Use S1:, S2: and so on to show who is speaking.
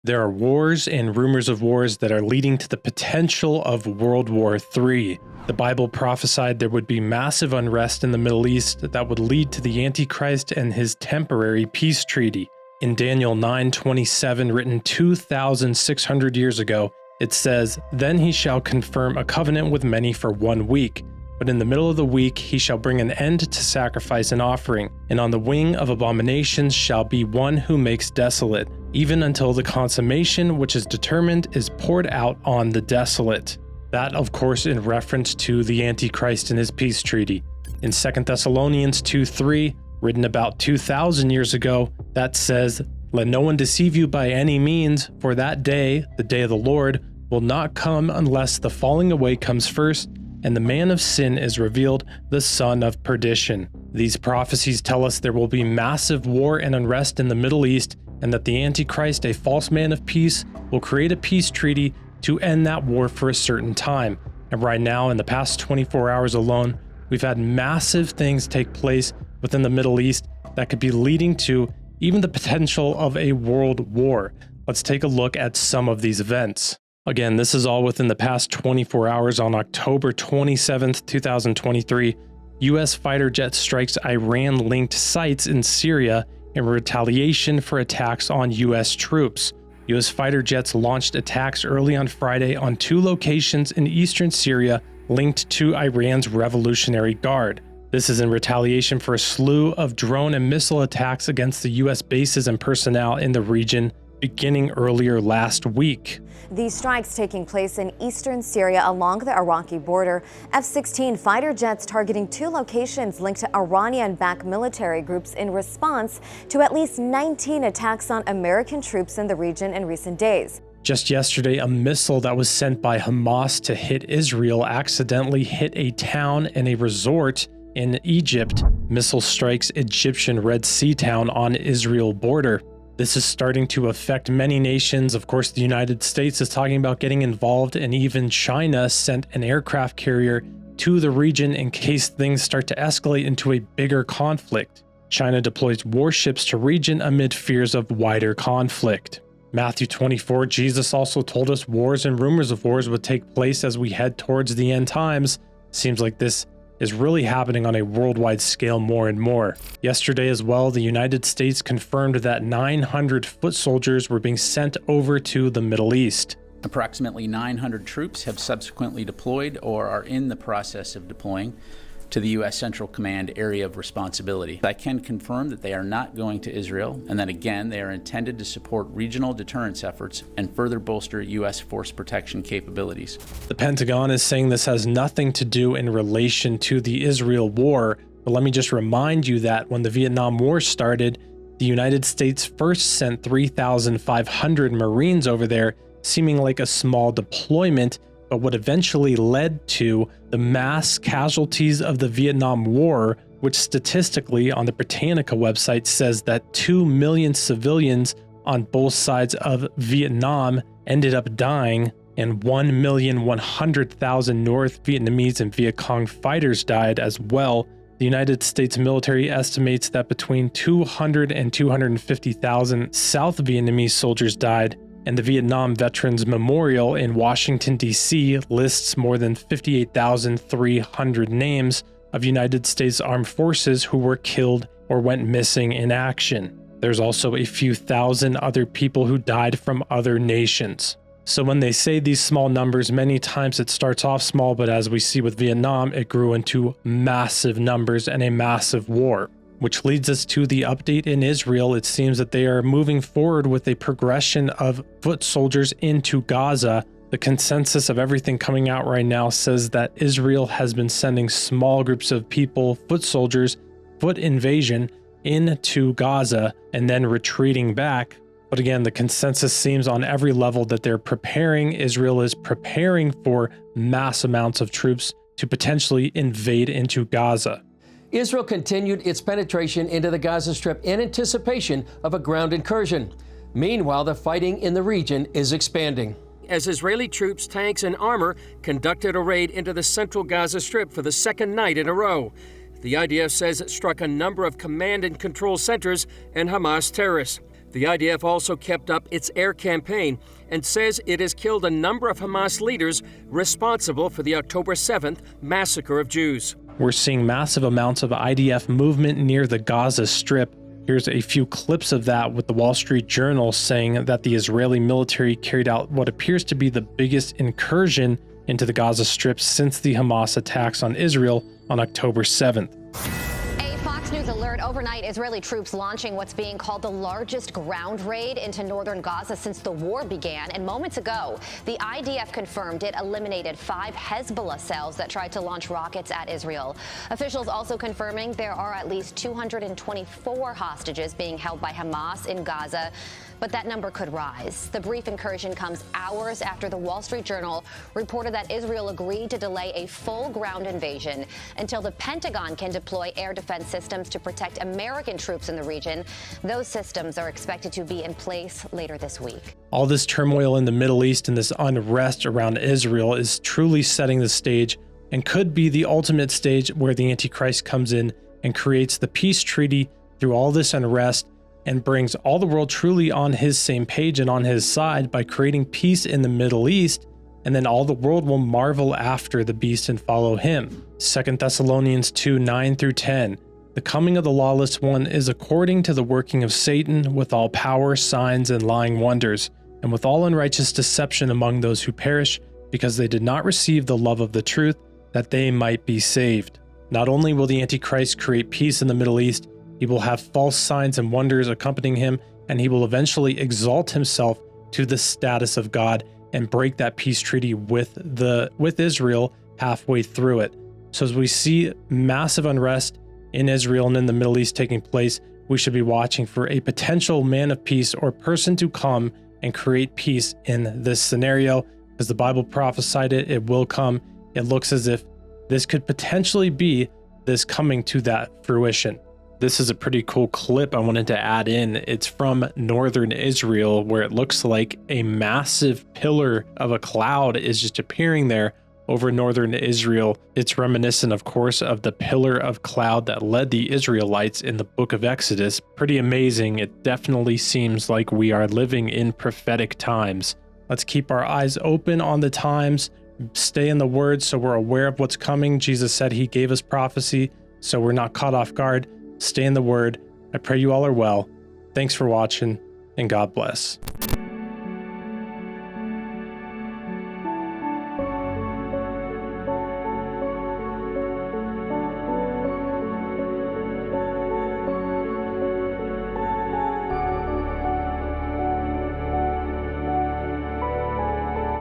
S1: There are wars and rumors of wars that are leading to the potential of World War III. The Bible prophesied there would be massive unrest in the Middle East that would lead to the Antichrist and his temporary peace treaty. In Daniel 9:27, written 2,600 years ago, it says, "Then he shall confirm a covenant with many for 1 week. But in the middle of the week he shall bring an end to sacrifice and offering, and on the wing of abominations shall be one who makes desolate, even until the consummation which is determined is poured out on the desolate." That, of course, in reference to the Antichrist and his peace treaty. In 2 Thessalonians 2:3, written about 2,000 years ago, that says, "Let no one deceive you by any means, for that day, the day of the Lord, will not come unless the falling away comes first, and the man of sin is revealed, the son of perdition." These prophecies tell us there will be massive war and unrest in the Middle East, and that the Antichrist, a false man of peace, will create a peace treaty to end that war for a certain time. And right now, in the past 24 hours alone, we've had massive things take place within the Middle East that could be leading to even the potential of a world war. Let's take a look at some of these events. Again, this is all within the past 24 hours. On October 27th, 2023, U.S. fighter jet strikes Iran-linked sites in Syria in retaliation for attacks on U.S. troops. U.S. fighter jets launched attacks early on Friday on 2 locations in eastern Syria linked to Iran's Revolutionary Guard. This is in retaliation for a slew of drone and missile attacks against the U.S. bases and personnel in the region beginning earlier last week.
S2: These strikes taking place in eastern Syria along the Iraqi border. F-16 fighter jets targeting 2 locations linked to Iranian-backed military groups in response to at least 19 attacks on American troops in the region in recent days.
S1: Just yesterday, a missile that was sent by Hamas to hit Israel accidentally hit a town and a resort in Egypt. Missile strikes Egyptian Red Sea town on Israel border. This is starting to affect many nations. Of course, the United States is talking about getting involved, and even China sent an aircraft carrier to the region in case things start to escalate into a bigger conflict. China deploys warships to region amid fears of wider conflict. Matthew 24, Jesus also told us wars and rumors of wars would take place as we head towards the end times. Seems like this is really happening on a worldwide scale more and more. Yesterday as well, the United States confirmed that 900 foot soldiers were being sent over to the Middle East.
S3: Approximately 900 troops have subsequently deployed or are in the process of deploying to the U.S. Central Command area of responsibility. I can confirm that they are not going to Israel, and that again, they are intended to support regional deterrence efforts and further bolster U.S. force protection capabilities.
S1: The Pentagon is saying this has nothing to do in relation to the Israel war, but let me just remind you that when the Vietnam War started, the United States first sent 3,500 Marines over there, seeming like a small deployment, but what eventually led to the mass casualties of the Vietnam War, which statistically on the Britannica website says that 2 million civilians on both sides of Vietnam ended up dying, and 1,100,000 North Vietnamese and Viet Cong fighters died as well. The United States military estimates that between 200 and 250,000 South Vietnamese soldiers died, and the Vietnam Veterans Memorial in Washington, D.C. lists more than 58,300 names of United States Armed Forces who were killed or went missing in action. There's also a few thousand other people who died from other nations. So when they say these small numbers, many times it starts off small, but as we see with Vietnam, it grew into massive numbers and a massive war. Which leads us to the update in Israel. It seems that they are moving forward with a progression of foot soldiers into Gaza. The consensus of everything coming out right now says that Israel has been sending small groups of people, foot soldiers, foot invasion into Gaza and then retreating back. But again, the consensus seems on every level that they're preparing. Israel is preparing for mass amounts of troops to potentially invade into Gaza.
S4: Israel continued its penetration into the Gaza Strip in anticipation of a ground incursion. Meanwhile, the fighting in the region is expanding. As Israeli troops, tanks, and armor conducted a raid into the central Gaza Strip for the second night in a row. The IDF says it struck a number of command and control centers and Hamas terrorists. The IDF also kept up its air campaign and says it has killed a number of Hamas leaders responsible for the October 7th massacre of Jews.
S1: We're seeing massive amounts of IDF movement near the Gaza Strip. Here's a few clips of that, with the Wall Street Journal saying that the Israeli military carried out what appears to be the biggest incursion into the Gaza Strip since the Hamas attacks on Israel on October 7th.
S5: News alert overnight. Israeli troops launching what's being called the largest ground raid into northern Gaza since the war began. And moments ago, the IDF confirmed it eliminated 5 Hezbollah cells that tried to launch rockets at Israel. Officials also confirming there are at least 224 hostages being held by Hamas in Gaza, but that number could rise. The brief incursion comes hours after the Wall Street Journal reported that Israel agreed to delay a full ground invasion until the Pentagon can deploy air defense systems to protect American troops in the region. Those systems are expected to be in place later this week.
S1: All this turmoil in the Middle East and this unrest around Israel is truly setting the stage, and could be the ultimate stage where the Antichrist comes in and creates the peace treaty through all this unrest, and brings all the world truly on his same page and on his side by creating peace in the Middle East, and then all the world will marvel after the beast and follow him. 2 Thessalonians 2:9-10. The coming of the lawless one is according to the working of Satan, with all power, signs, and lying wonders, and with all unrighteous deception among those who perish, because they did not receive the love of the truth, that they might be saved. Not only will the Antichrist create peace in the Middle East, he will have false signs and wonders accompanying him, and he will eventually exalt himself to the status of God and break that peace treaty with Israel halfway through it. So as we see massive unrest in Israel and in the Middle East taking place, we should be watching for a potential man of peace or person to come and create peace in this scenario. As the Bible prophesied it, it will come. It looks as if this could potentially be this coming to that fruition. This is a pretty cool clip I wanted to add in. It's from northern Israel, where it looks like a massive pillar of a cloud is just appearing there over northern Israel. It's reminiscent, of course, of the pillar of cloud that led the Israelites in the book of Exodus. Pretty amazing. It definitely seems like we are living in prophetic times. Let's keep our eyes open on the times, stay in the word so we're aware of what's coming. Jesus said he gave us prophecy, so we're not caught off guard. Stay in the word. I pray you all are well. Thanks for watching, and God bless.